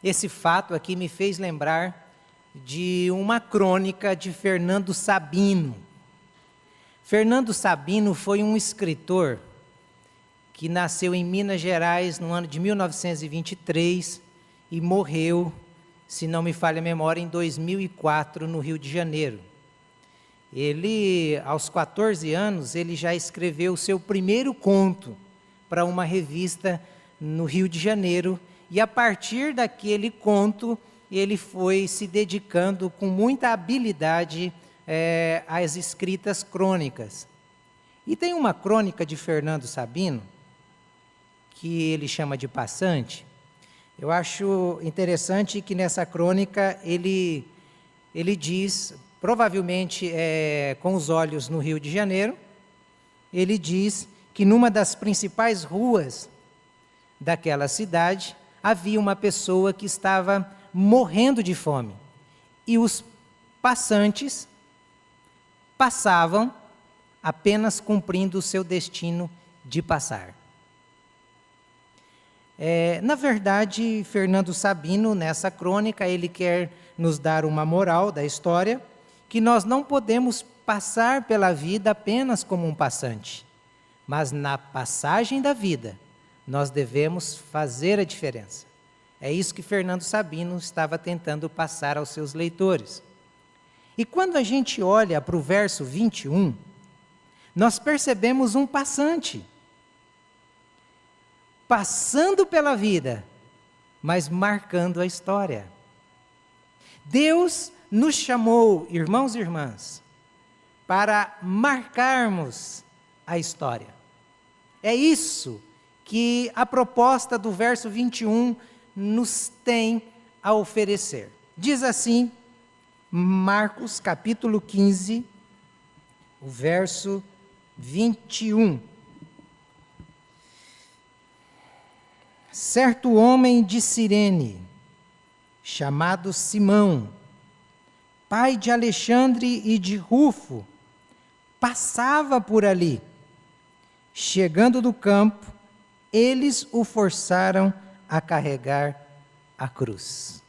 esse fato aqui me fez lembrar de uma crônica de Fernando Sabino. Fernando Sabino foi um escritor que nasceu em Minas Gerais no ano de 1923 e morreu, se não me falha a memória, em 2004, no Rio de Janeiro. Ele, aos 14 anos, ele já escreveu o seu primeiro conto para uma revista no Rio de Janeiro, e a partir daquele conto, ele foi se dedicando com muita habilidade às escritas crônicas. E tem uma crônica de Fernando Sabino, que ele chama de Passante. Eu acho interessante que nessa crônica ele diz, provavelmente com os olhos no Rio de Janeiro, ele diz que numa das principais ruas daquela cidade havia uma pessoa que estava morrendo de fome. E os passantes passavam apenas cumprindo o seu destino de passar. Na verdade, Fernando Sabino, nessa crônica, ele quer nos dar uma moral da história, que nós não podemos passar pela vida apenas como um passante, mas na passagem da vida, nós devemos fazer a diferença. É isso que Fernando Sabino estava tentando passar aos seus leitores. E quando a gente olha para o verso 21, nós percebemos um passante, passando pela vida, mas marcando a história. Deus nos chamou, irmãos e irmãs, para marcarmos a história. É isso que a proposta do verso 21 nos tem a oferecer. Diz assim, Marcos capítulo 15, o verso 21. Certo homem de Cirene, chamado Simão, pai de Alexandre e de Rufo, passava por ali. Chegando do campo, eles o forçaram a carregar a cruz.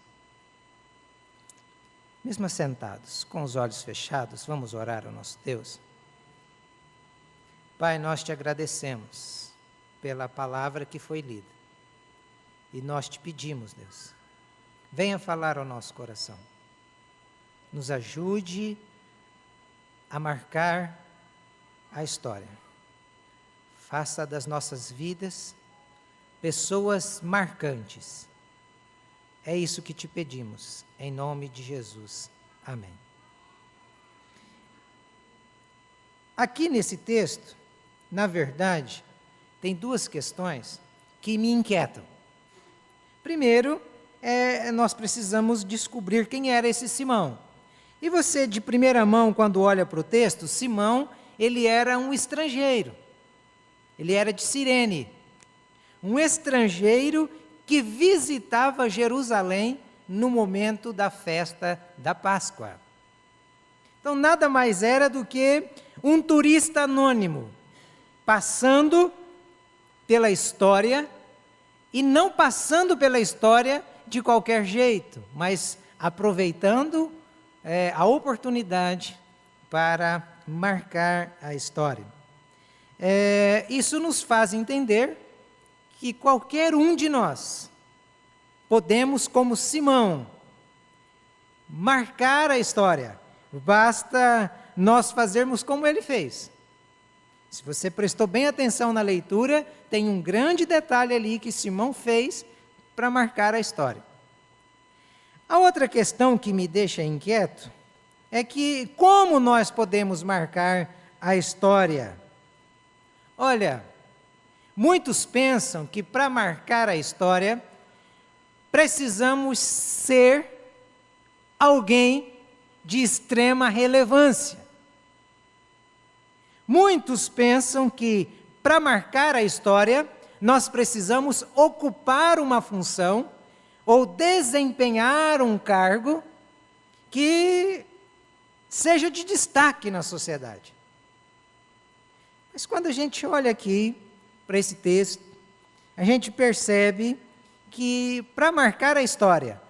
Mesmo assentados, com os olhos fechados, vamos orar ao nosso Deus. Pai, nós te agradecemos pela palavra que foi lida. E nós te pedimos, Deus, venha falar ao nosso coração. Nos ajude a marcar a história. Faça das nossas vidas pessoas marcantes. É isso que te pedimos, em nome de Jesus. Amém. Aqui nesse texto, na verdade, tem duas questões que me inquietam. Primeiro, nós precisamos descobrir quem era esse Simão. E você, de primeira mão, quando olha para o texto, Simão, ele era um estrangeiro. Ele era de Cirene. Um estrangeiro que visitava Jerusalém no momento da festa da Páscoa. Então, nada mais era do que um turista anônimo, passando pela história, e não passando pela história de qualquer jeito, mas aproveitando a oportunidade para marcar a história. Isso nos faz entender que qualquer um de nós podemos, como Simão, marcar a história. Basta nós fazermos como ele fez. Se você prestou bem atenção na leitura, tem um grande detalhe ali que Simão fez para marcar a história. A outra questão que me deixa inquieto é que como nós podemos marcar a história? Olha, muitos pensam que para marcar a história, precisamos ser alguém de extrema relevância. Muitos pensam que, para marcar a história, nós precisamos ocupar uma função ou desempenhar um cargo que seja de destaque na sociedade. Mas quando a gente olha aqui para esse texto, a gente percebe que, para marcar a história,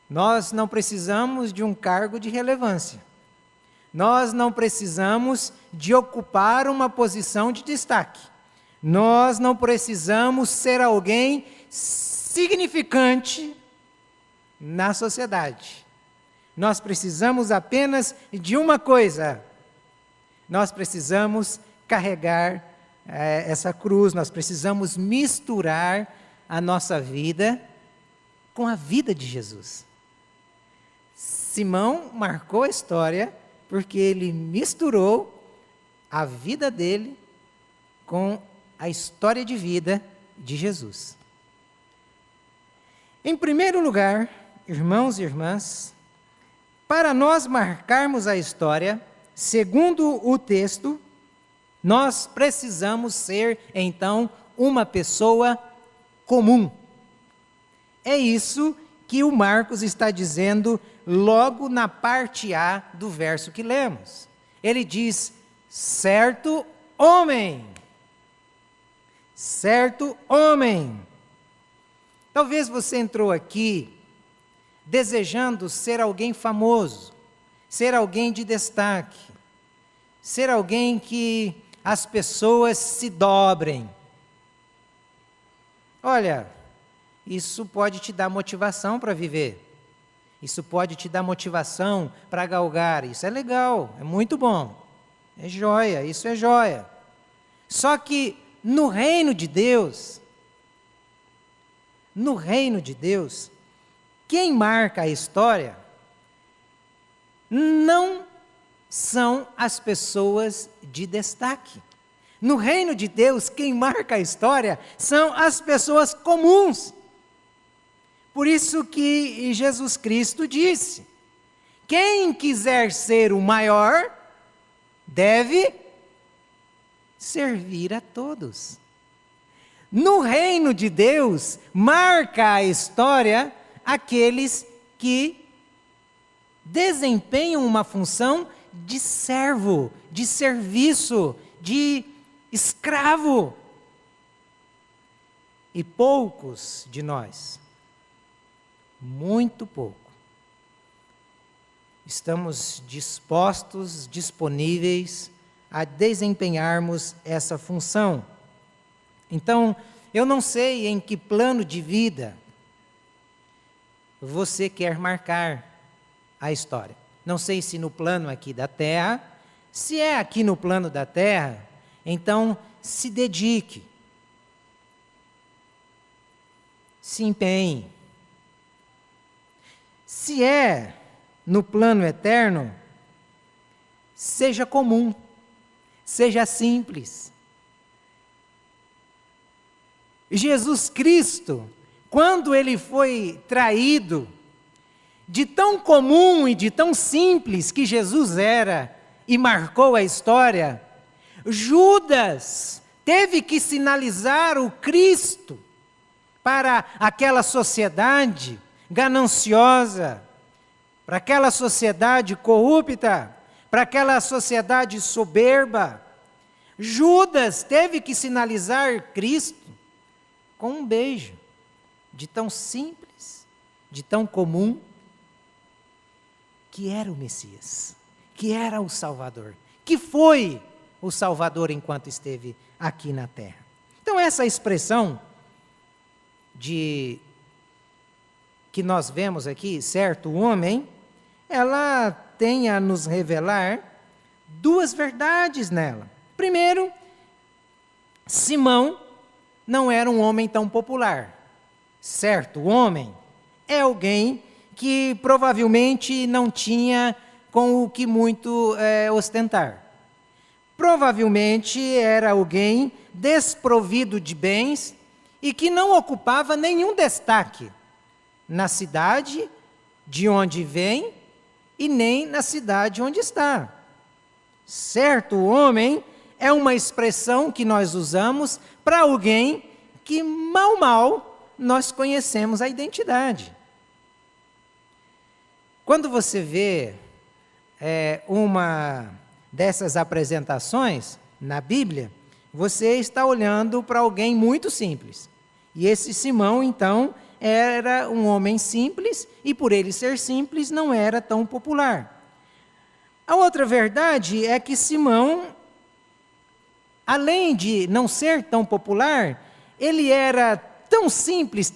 nós não precisamos de um cargo de relevância. Nós não precisamos de ocupar uma posição de destaque. Nós não precisamos ser alguém significante na sociedade. Nós precisamos apenas de uma coisa. Nós precisamos carregar essa cruz, nós precisamos misturar a nossa vida com a vida de Jesus. Simão marcou a história porque ele misturou a vida dele com a história de vida de Jesus. Em primeiro lugar, irmãos e irmãs, para nós marcarmos a história, segundo o texto, nós precisamos ser, então, uma pessoa comum. É isso que o Marcos está dizendo logo na parte A do verso que lemos. Ele diz, certo homem. Certo homem. Talvez você entrou aqui desejando ser alguém famoso, ser alguém de destaque, ser alguém que as pessoas se dobrem. Olha, isso pode te dar motivação para viver. Isso pode te dar motivação para galgar. Isso é legal, é muito bom. É joia, isso é joia. Só que no reino de Deus, quem marca a história não são as pessoas de destaque. No reino de Deus, quem marca a história são as pessoas comuns. Por isso que Jesus Cristo disse, quem quiser ser o maior, deve servir a todos. No reino de Deus, marca a história aqueles que desempenham uma função de servo, de serviço, de escravo. E poucos de nós, muito pouco, estamos dispostos, disponíveis a desempenharmos essa função. Então, eu não sei em que plano de vida você quer marcar a história. Não sei se no plano aqui da terra. Se é aqui no plano da terra, então se dedique, se empenhe. Se é no plano eterno, seja comum, seja simples. Jesus Cristo, quando ele foi traído, de tão comum e de tão simples que Jesus era e marcou a história, Judas teve que sinalizar o Cristo para aquela sociedade gananciosa, para aquela sociedade corrupta, para aquela sociedade soberba. Judas teve que sinalizar Cristo com um beijo, de tão simples, de tão comum, que era o Messias, que era o Salvador, que foi o Salvador enquanto esteve aqui na terra. Então essa expressão que nós vemos aqui, certo homem, ela tem a nos revelar duas verdades nela. Primeiro, Simão não era um homem tão popular. Certo homem é alguém que provavelmente não tinha com o que muito ostentar. Provavelmente era alguém desprovido de bens e que não ocupava nenhum destaque na cidade de onde vem e nem na cidade onde está. Certo homem é uma expressão que nós usamos para alguém que mal nós conhecemos a identidade. Quando você vê uma dessas apresentações na Bíblia, você está olhando para alguém muito simples. E esse Simão, então, era um homem simples, e por ele ser simples, não era tão popular. A outra verdade é que Simão, além de não ser tão popular, ele era tão simples,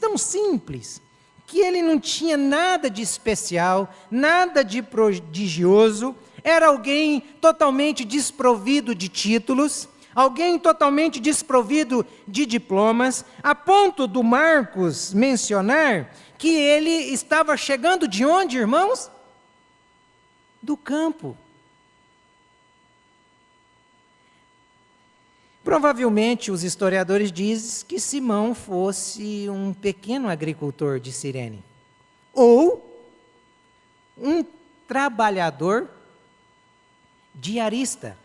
que ele não tinha nada de especial, nada de prodigioso, era alguém totalmente desprovido de títulos, alguém totalmente desprovido de diplomas, a ponto do Marcos mencionar que ele estava chegando de onde, irmãos? Do campo. Provavelmente os historiadores dizem que Simão fosse um pequeno agricultor de Cirene, ou um trabalhador diarista,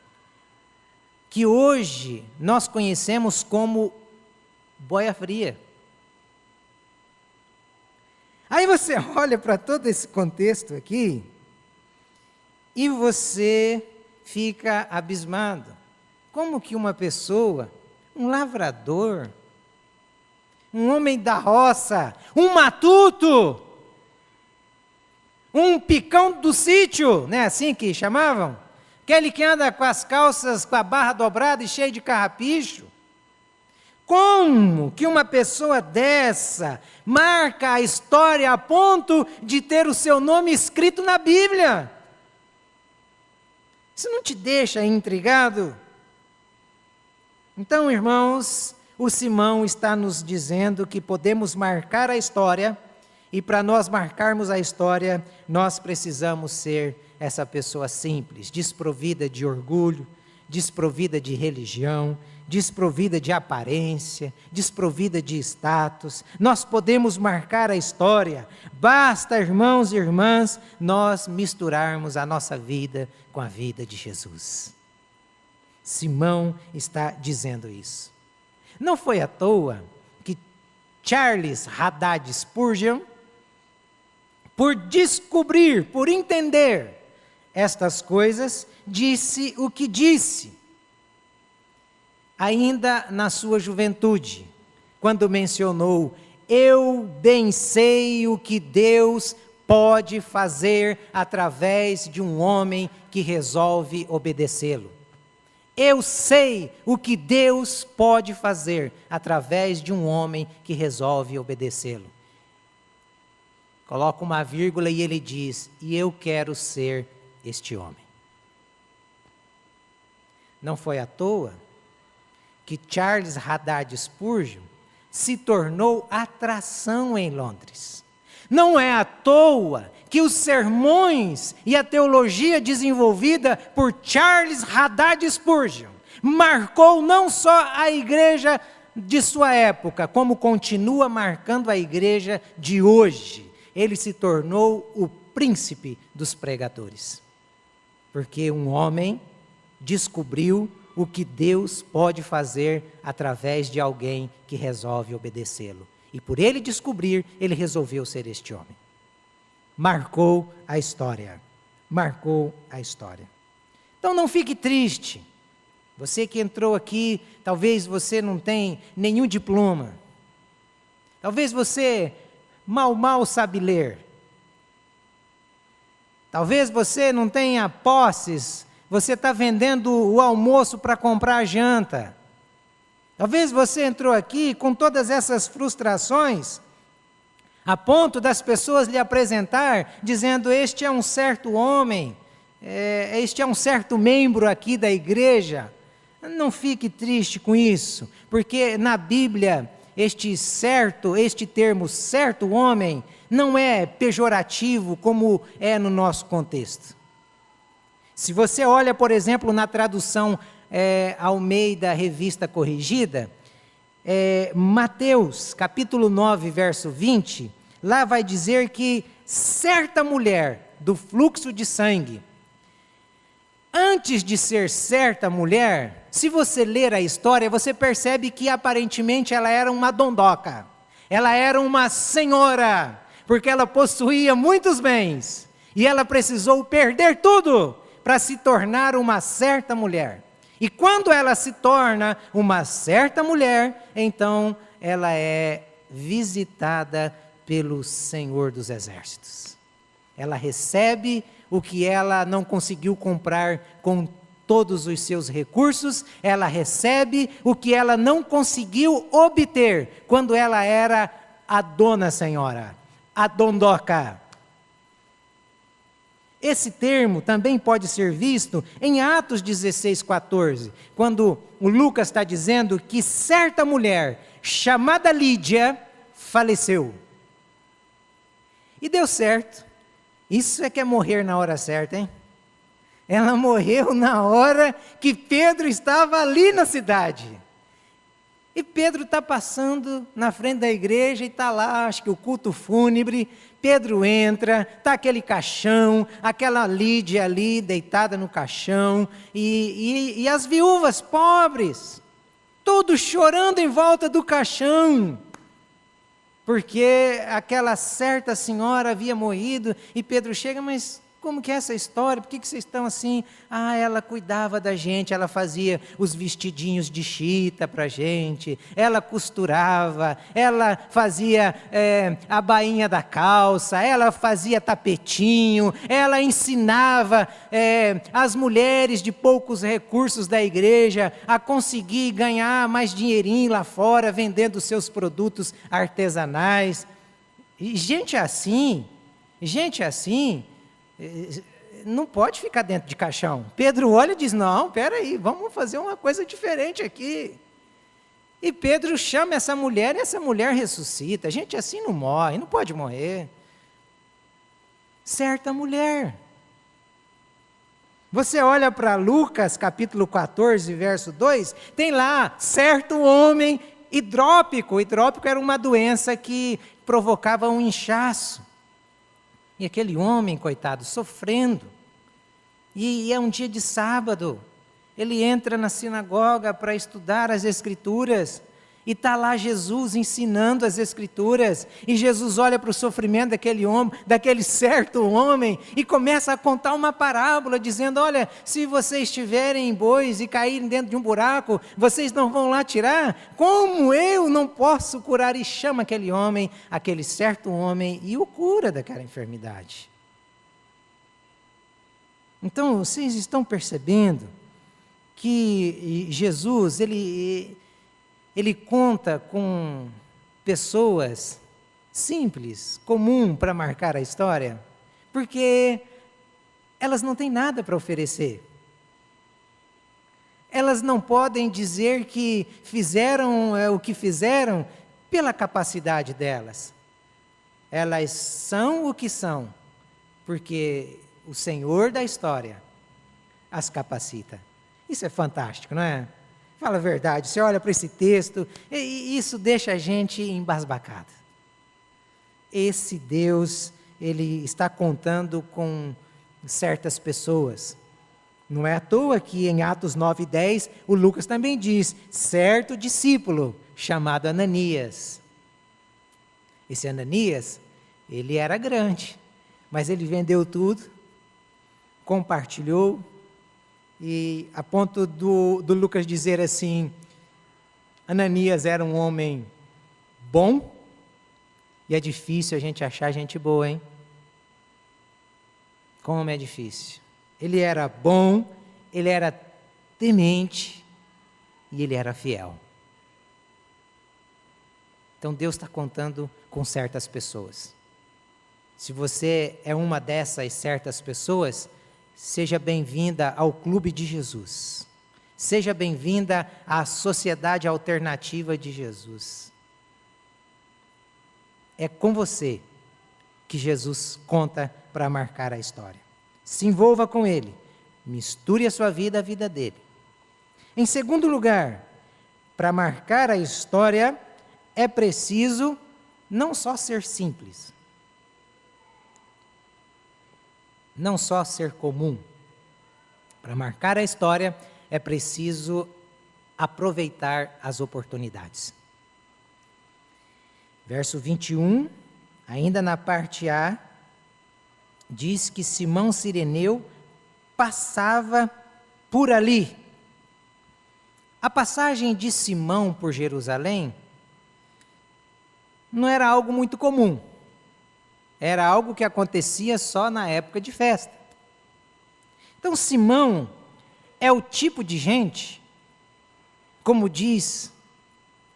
que hoje nós conhecemos como boia fria. Aí você olha para todo esse contexto aqui, e você fica abismado. Como que uma pessoa, um lavrador, um homem da roça, um matuto, um picão do sítio, não é assim que chamavam? Aquele que anda com as calças, com a barra dobrada e cheio de carrapicho. Como que uma pessoa dessa marca a história a ponto de ter o seu nome escrito na Bíblia? Isso não te deixa intrigado? Então, irmãos, o Simão está nos dizendo que podemos marcar a história, e para nós marcarmos a história, nós precisamos ser essa pessoa simples, desprovida de orgulho, desprovida de religião, desprovida de aparência, desprovida de status. Nós podemos marcar a história, basta, irmãos e irmãs, nós misturarmos a nossa vida com a vida de Jesus. Simão está dizendo isso. Não foi à toa que Charles Haddad Spurgeon, por descobrir, por entender estas coisas, disse o que disse, ainda na sua juventude, quando mencionou: eu bem sei o que Deus pode fazer através de um homem que resolve obedecê-lo. Eu sei o que Deus pode fazer através de um homem que resolve obedecê-lo. Coloca uma vírgula e ele diz: e eu quero ser este homem. Não foi à toa que Charles Haddad Spurgeon se tornou atração em Londres. Não é à toa que os sermões e a teologia desenvolvida por Charles Haddad Spurgeon marcou não só a igreja de sua época, como continua marcando a igreja de hoje. Ele se tornou o príncipe dos pregadores, porque um homem descobriu o que Deus pode fazer através de alguém que resolve obedecê-lo. E por ele descobrir, ele resolveu ser este homem. Marcou a história. Marcou a história. Então não fique triste. Você que entrou aqui, talvez você não tenha nenhum diploma. Talvez você mal sabe ler. Talvez você não tenha posses. Você está vendendo o almoço para comprar a janta. Talvez você entrou aqui com todas essas frustrações, a ponto das pessoas lhe apresentar, dizendo: este é um certo homem, este é um certo membro aqui da igreja. Não fique triste com isso, porque na Bíblia, este termo certo homem, não é pejorativo como é no nosso contexto. Se você olha, por exemplo, na tradução Almeida Revista Corrigida, Mateus, capítulo 9, verso 20, lá vai dizer que certa mulher do fluxo de sangue, antes de ser certa mulher, se você ler a história, você percebe que aparentemente ela era uma dondoca, ela era uma senhora, porque ela possuía muitos bens, e ela precisou perder tudo para se tornar uma certa mulher. E quando ela se torna uma certa mulher, então ela é visitada pelo Senhor dos Exércitos. Ela recebe o que ela não conseguiu comprar com todos os seus recursos, ela recebe o que ela não conseguiu obter quando ela era a dona senhora, a dondoca. Esse termo também pode ser visto em Atos 16:14, quando o Lucas está dizendo que certa mulher, chamada Lídia, faleceu. E deu certo. Isso é que é morrer na hora certa, hein? Ela morreu na hora que Pedro estava ali na cidade. E Pedro está passando na frente da igreja e está lá, acho que o culto fúnebre. Pedro entra, está aquele caixão, aquela Lídia ali deitada no caixão, e as viúvas pobres, todos chorando em volta do caixão, porque aquela certa senhora havia morrido, e Pedro chega, mas como que é essa história? Por que vocês estão assim? Ah, ela cuidava da gente, ela fazia os vestidinhos de chita para a gente, ela costurava, ela fazia a bainha da calça, ela fazia tapetinho, ela ensinava as mulheres de poucos recursos da igreja a conseguir ganhar mais dinheirinho lá fora, vendendo seus produtos artesanais. E gente assim, não pode ficar dentro de caixão. Pedro olha e diz, não, espera aí, vamos fazer uma coisa diferente aqui. E Pedro chama essa mulher e essa mulher ressuscita. Gente assim não morre, não pode morrer. Certa mulher. Você olha para Lucas capítulo 14, verso 2, tem lá, certo homem hidrópico. Hidrópico era uma doença que provocava um inchaço. E aquele homem, coitado, sofrendo. E é um dia de sábado. Ele entra na sinagoga para estudar as Escrituras. E está lá Jesus ensinando as Escrituras. E Jesus olha para o sofrimento daquele homem, daquele certo homem, e começa a contar uma parábola, dizendo, olha, se vocês estiverem em bois e caírem dentro de um buraco, vocês não vão lá tirar? Como eu não posso curar? E chama aquele homem, aquele certo homem, e o cura daquela enfermidade. Então, vocês estão percebendo que Jesus, ele conta com pessoas simples, comum para marcar a história, porque elas não têm nada para oferecer. Elas não podem dizer que fizeram o que fizeram pela capacidade delas. Elas são o que são, porque o Senhor da história as capacita. Isso é fantástico, não é? Fala a verdade, você olha para esse texto, e isso deixa a gente embasbacado. Esse Deus, ele está contando com certas pessoas. Não é à toa que em Atos 9:10, o Lucas também diz, certo discípulo, chamado Ananias. Esse Ananias, ele era grande, mas ele vendeu tudo, compartilhou, e a ponto do Lucas dizer assim, Ananias era um homem bom, e é difícil a gente achar gente boa, hein? Como é difícil. Ele era bom, ele era temente, e ele era fiel. Então Deus está contando com certas pessoas. Se você é uma dessas certas pessoas, seja bem-vinda ao Clube de Jesus. Seja bem-vinda à Sociedade Alternativa de Jesus. É com você que Jesus conta para marcar a história. Se envolva com Ele. Misture a sua vida à vida dele. Em segundo lugar, para marcar a história, é preciso não só ser simples, não só ser comum. Para marcar a história, é preciso aproveitar as oportunidades. Verso 21, ainda na parte A, diz que Simão Cireneu passava por ali. A passagem de Simão por Jerusalém não era algo muito comum. Era algo que acontecia só na época de festa. Então, Simão é o tipo de gente, como diz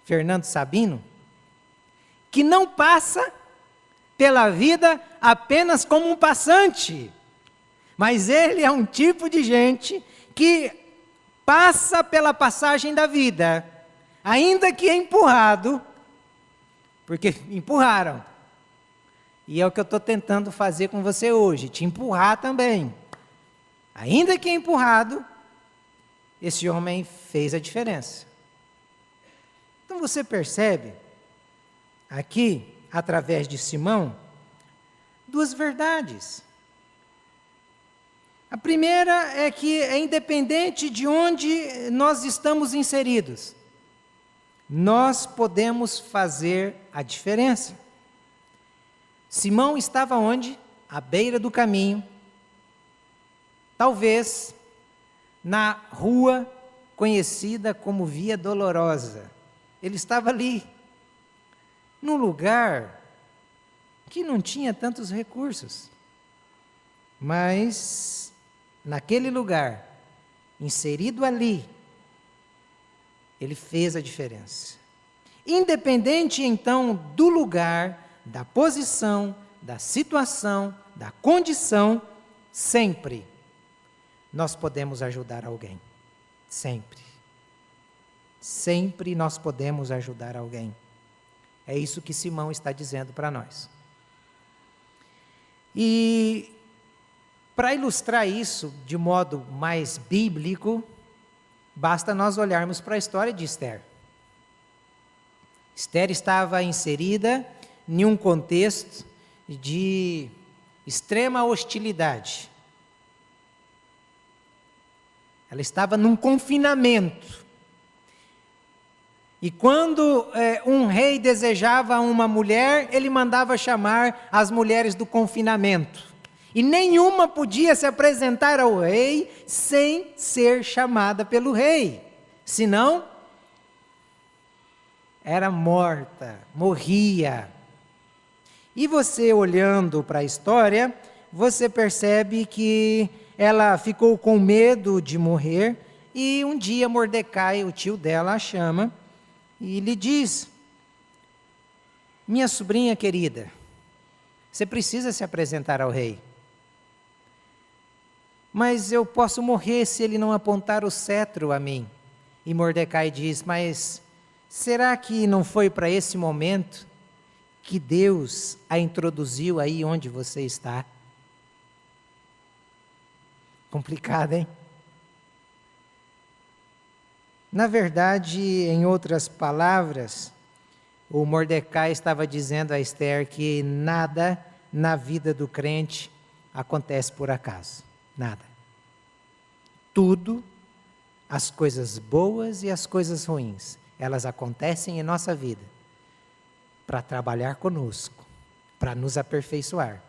Fernando Sabino, que não passa pela vida apenas como um passante, mas ele é um tipo de gente que passa pela passagem da vida, ainda que empurrado, porque empurraram. E é o que eu estou tentando fazer com você hoje, te empurrar também. Ainda que empurrado, esse homem fez a diferença. Então você percebe, aqui, através de Simão, duas verdades. A primeira é que é independente de onde nós estamos inseridos, nós podemos fazer a diferença. Simão estava onde? À beira do caminho, talvez na rua conhecida como Via Dolorosa. Ele estava ali, num lugar que não tinha tantos recursos, mas naquele lugar, inserido ali, ele fez a diferença. Independente então do lugar, da posição, da situação, da condição, sempre nós podemos ajudar alguém. Sempre. Sempre nós podemos ajudar alguém. É isso que Simão está dizendo para nós. E para ilustrar isso de modo mais bíblico, basta nós olharmos para a história de Esther. Esther estava inserida em um contexto de extrema hostilidade. Ela estava num confinamento. E quando um rei desejava uma mulher, ele mandava chamar as mulheres do confinamento. E nenhuma podia se apresentar ao rei sem ser chamada pelo rei. Senão, era morta, morria. E você olhando para a história, você percebe que ela ficou com medo de morrer, e um dia Mordecai, o tio dela, a chama e lhe diz: minha sobrinha querida, você precisa se apresentar ao rei. Mas eu posso morrer se ele não apontar o cetro a mim. E Mordecai diz: mas será que não foi para esse momento que Deus a introduziu aí onde você está? Complicado, hein? Na verdade, em outras palavras, o Mordecai estava dizendo a Esther que nada na vida do crente acontece por acaso. Nada. Tudo, as coisas boas e as coisas ruins, elas acontecem em nossa vida para trabalhar conosco, para nos aperfeiçoar.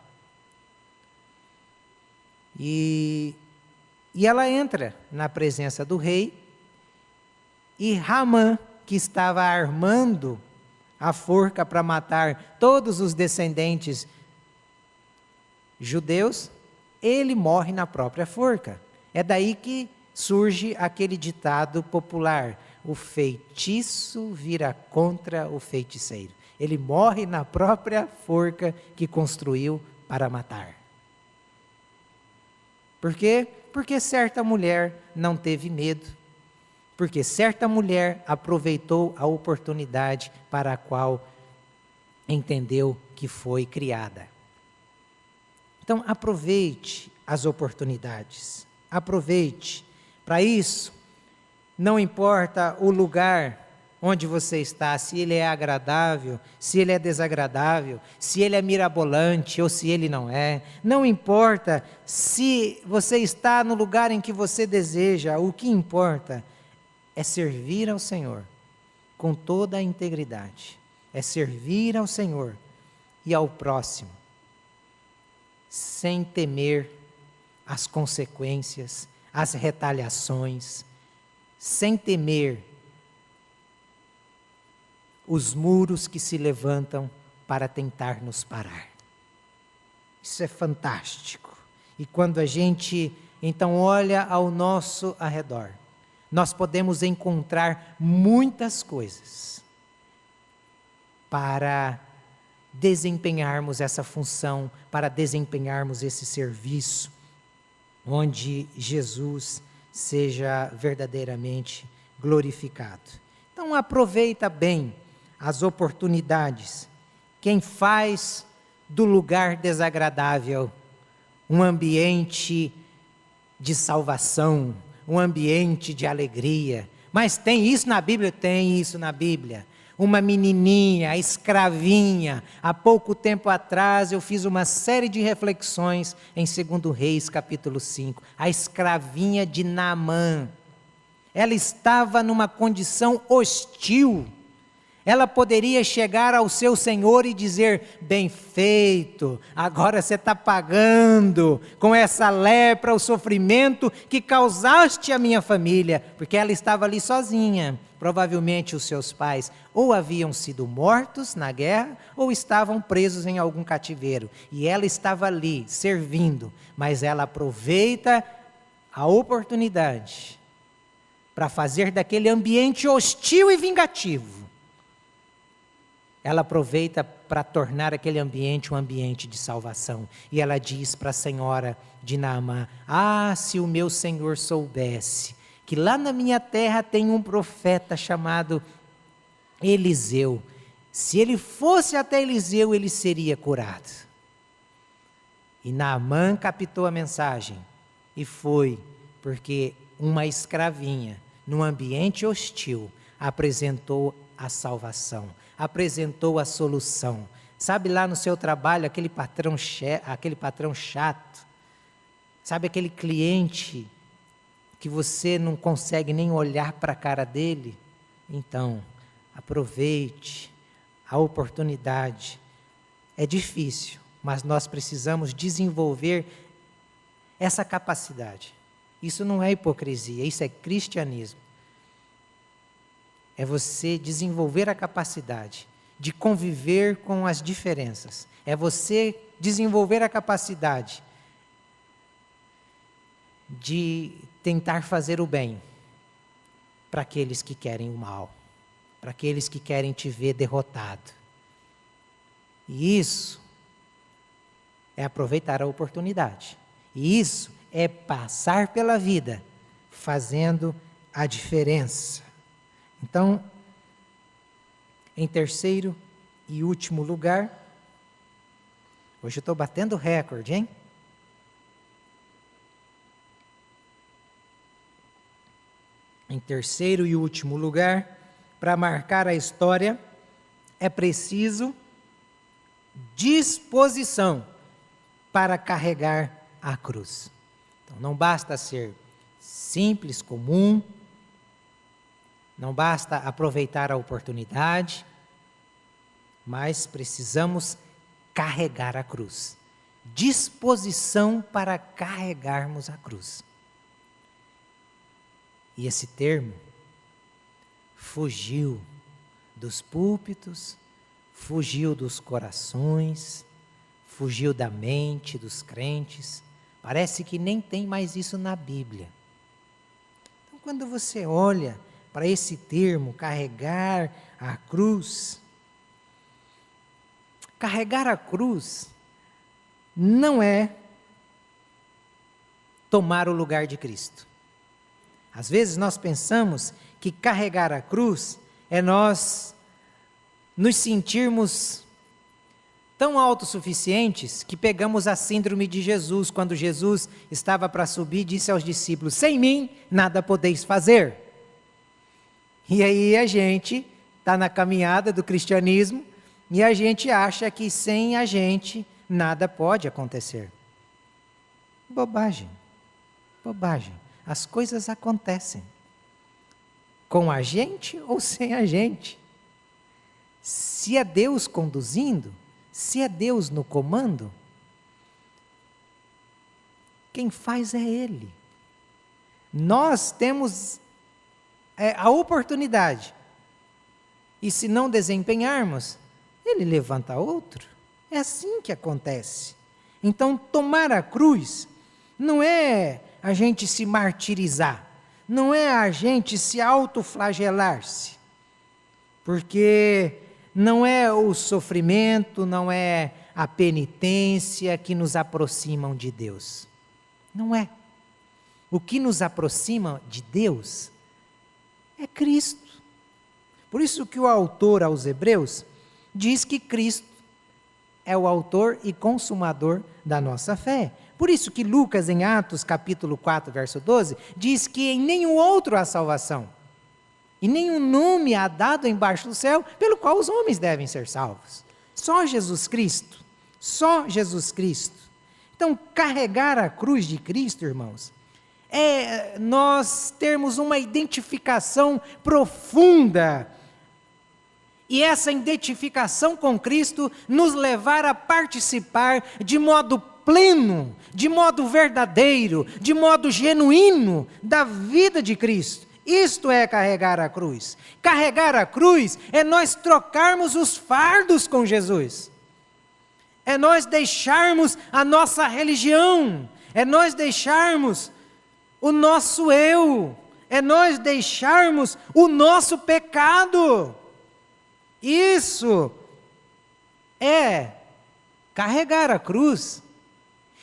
E ela entra na presença do rei, e Ramã, que estava armando a forca para matar todos os descendentes judeus, ele morre na própria forca. É daí que surge aquele ditado popular: o feitiço vira contra o feiticeiro. Ele morre na própria forca que construiu para matar. Por quê? Porque certa mulher não teve medo. Porque certa mulher aproveitou a oportunidade para a qual entendeu que foi criada. Então, aproveite as oportunidades. Aproveite. Para isso, não importa o lugar onde você está, se ele é agradável, se ele é desagradável, se ele é mirabolante ou se ele não é. Não importa se você está no lugar em que você deseja, o que importa é servir ao Senhor com toda a integridade. É servir ao Senhor e ao próximo, sem temer as consequências, as retaliações, sem temer os muros que se levantam para tentar nos parar. Isso é fantástico. E quando a gente então olha ao nosso arredor, nós podemos encontrar muitas coisas para desempenharmos essa função, para desempenharmos esse serviço, onde Jesus seja verdadeiramente glorificado. Então aproveita bem as oportunidades. Quem faz do lugar desagradável um ambiente de salvação, um ambiente de alegria. Mas tem isso na Bíblia? Tem isso na Bíblia. Uma menininha, a escravinha, há pouco tempo atrás eu fiz uma série de reflexões em 2 Reis capítulo 5, a escravinha de Naamã. Ela estava numa condição hostil. Ela poderia chegar ao seu senhor e dizer: bem feito, agora você está pagando com essa lepra o sofrimento que causaste à minha família, porque ela estava ali sozinha. Provavelmente os seus pais ou haviam sido mortos na guerra ou estavam presos em algum cativeiro. E ela estava ali servindo, mas ela aproveita a oportunidade para fazer daquele ambiente hostil e vingativo. Ela aproveita para tornar aquele ambiente um ambiente de salvação. E ela diz para a senhora de Naamã: ah, se o meu senhor soubesse que lá na minha terra tem um profeta chamado Eliseu. Se ele fosse até Eliseu, ele seria curado. E Naamã captou a mensagem e foi, porque uma escravinha, num ambiente hostil, apresentou a salvação, apresentou a solução. Sabe lá no seu trabalho, aquele patrão chato, sabe aquele cliente que você não consegue nem olhar para a cara dele? Então, aproveite a oportunidade. É difícil, mas nós precisamos desenvolver essa capacidade. Isso não é hipocrisia, isso é cristianismo. É você desenvolver a capacidade de conviver com as diferenças. É você desenvolver a capacidade de tentar fazer o bem para aqueles que querem o mal, para aqueles que querem te ver derrotado. E isso é aproveitar a oportunidade. E isso é passar pela vida fazendo a diferença. Então, em terceiro e último lugar, hoje eu estou batendo recorde, hein? Em terceiro e último lugar, para marcar a história, é preciso disposição para carregar a cruz. Então, não basta ser simples, comum, não basta aproveitar a oportunidade, mas precisamos carregar a cruz. Disposição para carregarmos a cruz. E esse termo fugiu dos púlpitos, fugiu dos corações, fugiu da mente dos crentes. Parece que nem tem mais isso na Bíblia. Então, quando você olha para esse termo, carregar a cruz não é tomar o lugar de Cristo. Às vezes nós pensamos que carregar a cruz é nós nos sentirmos tão autossuficientes que pegamos a síndrome de Jesus, quando Jesus estava para subir, disse aos discípulos: sem mim nada podeis fazer. E aí a gente está na caminhada do cristianismo e a gente acha que sem a gente nada pode acontecer. Bobagem, bobagem. As coisas acontecem, com a gente ou sem a gente. Se é Deus conduzindo, se é Deus no comando, quem faz é Ele. Nós temos a oportunidade e se não desempenharmos, ele levanta outro. É assim que acontece. Então, tomar a cruz não é a gente se martirizar, não é a gente se autoflagelar-se, porque não é o sofrimento, não é a penitência que nos aproximam de Deus. Não é. O que nos aproxima de Deus é Cristo. Por isso que o autor aos Hebreus diz que Cristo é o autor e consumador da nossa fé. Por isso que Lucas, em Atos capítulo 4, verso 12, diz que em nenhum outro há salvação, e nenhum nome há dado embaixo do céu, pelo qual os homens devem ser salvos. Só Jesus Cristo, só Jesus Cristo. Então, carregar a cruz de Cristo, irmãos, é nós termos uma identificação profunda, e essa identificação com Cristo nos levar a participar de modo pleno, de modo verdadeiro, de modo genuíno da vida de Cristo. Isto é carregar a cruz. Carregar a cruz é nós trocarmos os fardos com Jesus. É nós deixarmos a nossa religião, é nós deixarmos o nosso eu, é nós deixarmos o nosso pecado. Isso é carregar a cruz.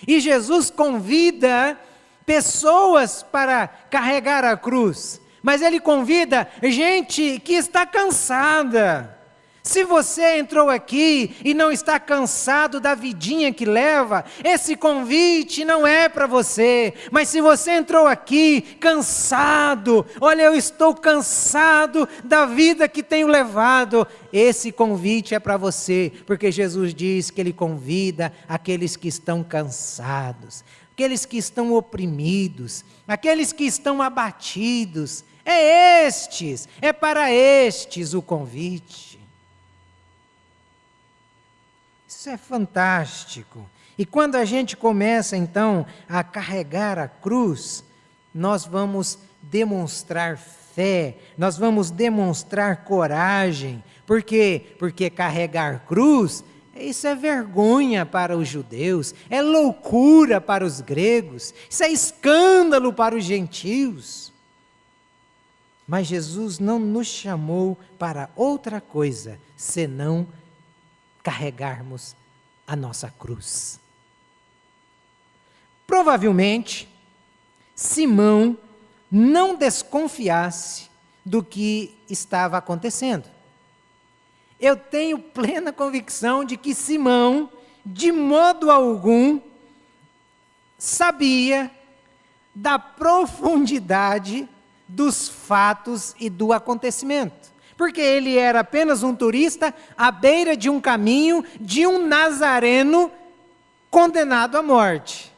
E Jesus convida pessoas para carregar a cruz, mas Ele convida gente que está cansada. Se você entrou aqui e não está cansado da vidinha que leva, esse convite não é para você. Mas se você entrou aqui cansado, olha, eu estou cansado da vida que tenho levado, esse convite é para você, porque Jesus diz que Ele convida aqueles que estão cansados, aqueles que estão oprimidos, aqueles que estão abatidos. É para estes o convite. Isso é fantástico. E quando a gente começa então a carregar a cruz, nós vamos demonstrar fé, nós vamos demonstrar coragem. Por quê? Porque carregar cruz, isso é vergonha para os judeus, é loucura para os gregos, isso é escândalo para os gentios. Mas Jesus não nos chamou para outra coisa, senão carregarmos a nossa cruz. Provavelmente, Simão não desconfiasse do que estava acontecendo. Eu tenho plena convicção de que Simão, de modo algum, sabia da profundidade dos fatos e do acontecimento. Porque ele era apenas um turista à beira de um caminho de um nazareno condenado à morte.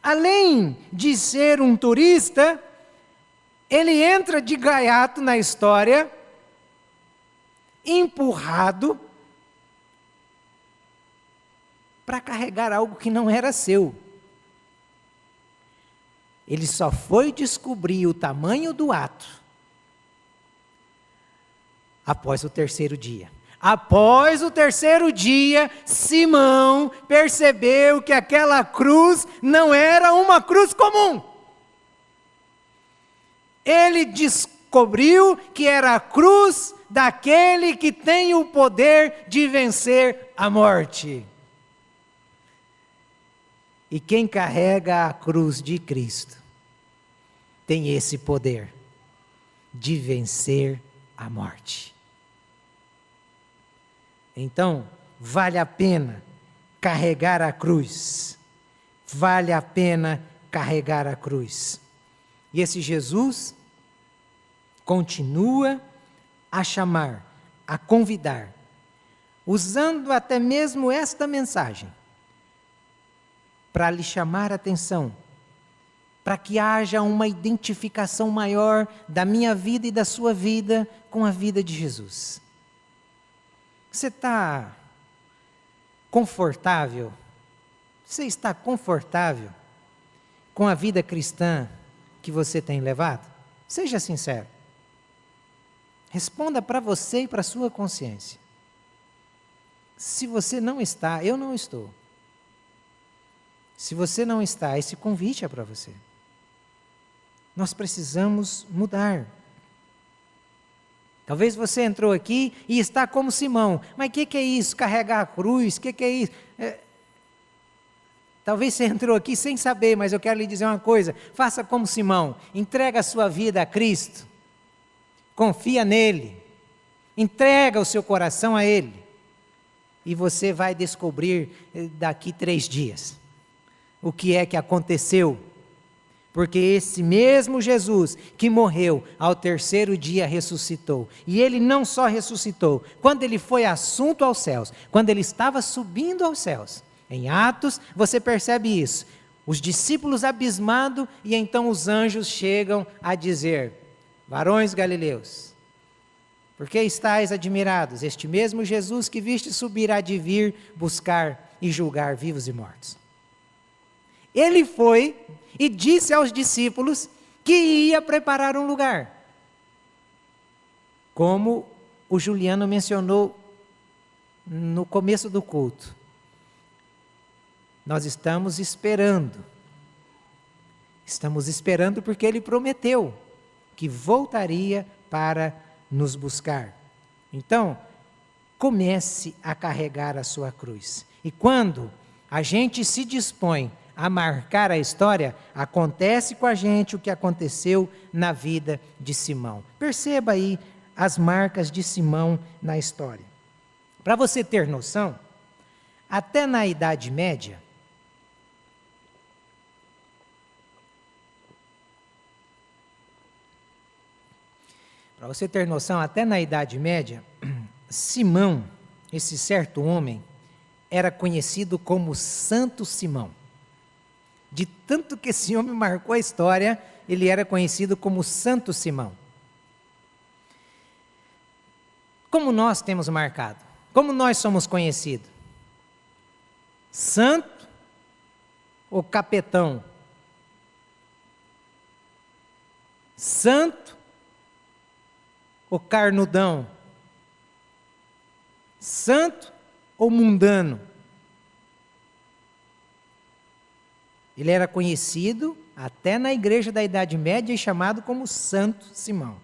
Além de ser um turista, ele entra de gaiato na história, empurrado para carregar algo que não era seu. Ele só foi descobrir o tamanho do ato após o terceiro dia. Após o terceiro dia, Simão percebeu que aquela cruz não era uma cruz comum. Ele descobriu que era a cruz daquele que tem o poder de vencer a morte. E quem carrega a cruz de Cristo tem esse poder de vencer a morte. Então, vale a pena carregar a cruz. Vale a pena carregar a cruz. E esse Jesus continua a chamar, a convidar, usando até mesmo esta mensagem, para lhe chamar a atenção, para que haja uma identificação maior da minha vida e da sua vida com a vida de Jesus. Você está confortável? Você está confortável com a vida cristã que você tem levado? Seja sincero. Responda para você e para a sua consciência. Se você não está, eu não estou. Se você não está, esse convite é para você. Nós precisamos mudar. Talvez você entrou aqui e está como Simão. Mas o que é isso? Carregar a cruz? O que é isso? Talvez você entrou aqui sem saber, mas eu quero lhe dizer uma coisa. Faça como Simão. Entrega a sua vida a Cristo. Confia nele. Entrega o seu coração a Ele. E você vai descobrir daqui 3 dias o que é que aconteceu. Porque esse mesmo Jesus que morreu, ao 3º dia ressuscitou. E Ele não só ressuscitou, quando Ele foi assunto aos céus, quando Ele estava subindo aos céus. Em Atos você percebe isso. Os discípulos abismados e então os anjos chegam a dizer: varões galileus, por que estáis admirados? Este mesmo Jesus que viste subir há de vir buscar e julgar vivos e mortos. Ele foi e disse aos discípulos que ia preparar um lugar. Como o Juliano mencionou no começo do culto. Nós estamos esperando. Estamos esperando porque Ele prometeu que voltaria para nos buscar. Então, comece a carregar a sua cruz. E quando a gente se dispõe a marcar a história, acontece com a gente o que aconteceu na vida de Simão. Perceba aí as marcas de Simão na história. Para você ter noção, até na Idade Média, Simão, esse certo homem, era conhecido como Santo Simão. De tanto que esse homem marcou a história, ele era conhecido como Santo Simão. Como nós temos marcado? Como nós somos conhecidos? Santo ou capetão? Santo ou carnudão? Santo ou mundano? Ele era conhecido até na igreja da Idade Média e chamado como Santo Simão.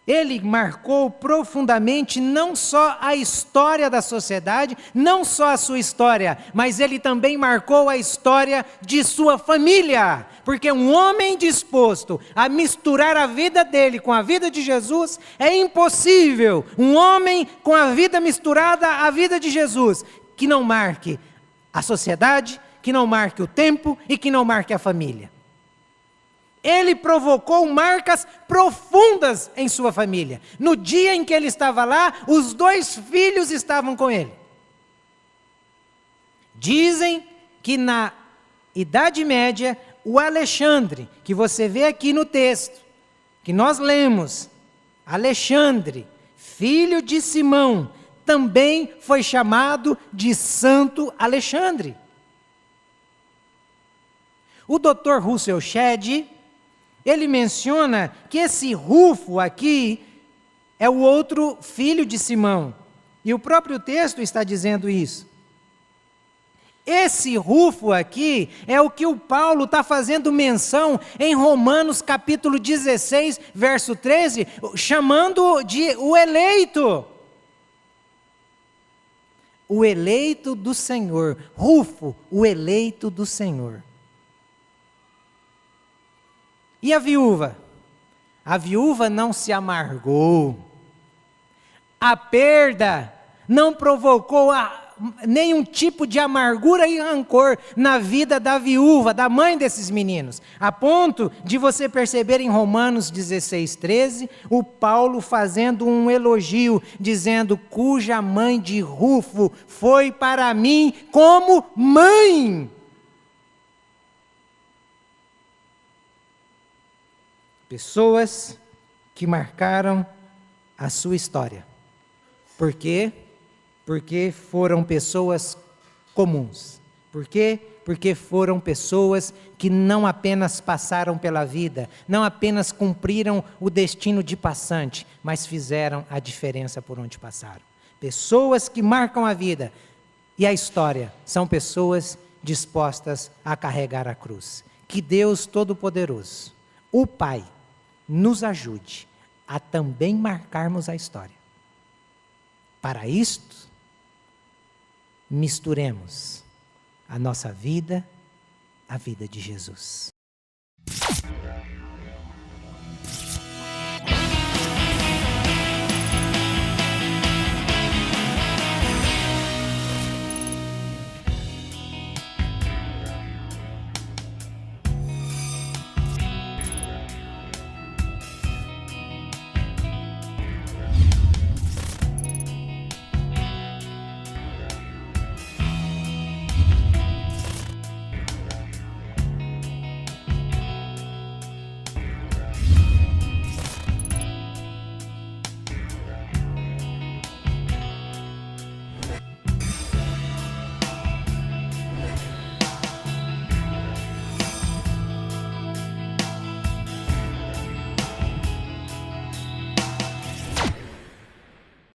Ele marcou profundamente não só a história da sociedade, não só a sua história, mas ele também marcou a história de sua família. Porque um homem disposto a misturar a vida dele com a vida de Jesus é impossível. Um homem com a vida misturada à vida de Jesus, que não marque a sociedade, que não marque o tempo e que não marque a família. Ele provocou marcas profundas em sua família. No dia em que ele estava lá, os 2 filhos estavam com ele. Dizem que na Idade Média, o Alexandre, que você vê aqui no texto, que nós lemos, Alexandre, filho de Simão, também foi chamado de Santo Alexandre. O Dr. Russell Shedd, ele menciona que esse Rufo aqui é o outro filho de Simão. E o próprio texto está dizendo isso. Esse Rufo aqui é o que o Paulo está fazendo menção em Romanos capítulo 16, verso 13, chamando de o eleito. O eleito do Senhor. Rufo, o eleito do Senhor. E a viúva? A viúva não se amargou. A perda não provocou nenhum tipo de amargura e rancor na vida da viúva, da mãe desses meninos. A ponto de você perceber em Romanos 16, 13, o Paulo fazendo um elogio, dizendo: cuja mãe de Rufo foi para mim como mãe. Pessoas que marcaram a sua história. Por quê? Porque foram pessoas comuns, Por quê? Porque foram pessoas que não apenas passaram pela vida, não apenas cumpriram o destino de passante, mas fizeram a diferença por onde passaram. Pessoas que marcam a vida e a história são pessoas dispostas a carregar a cruz. Que Deus Todo-Poderoso, o Pai, nos ajude a também marcarmos a história. Para isto, misturemos a nossa vida à vida de Jesus.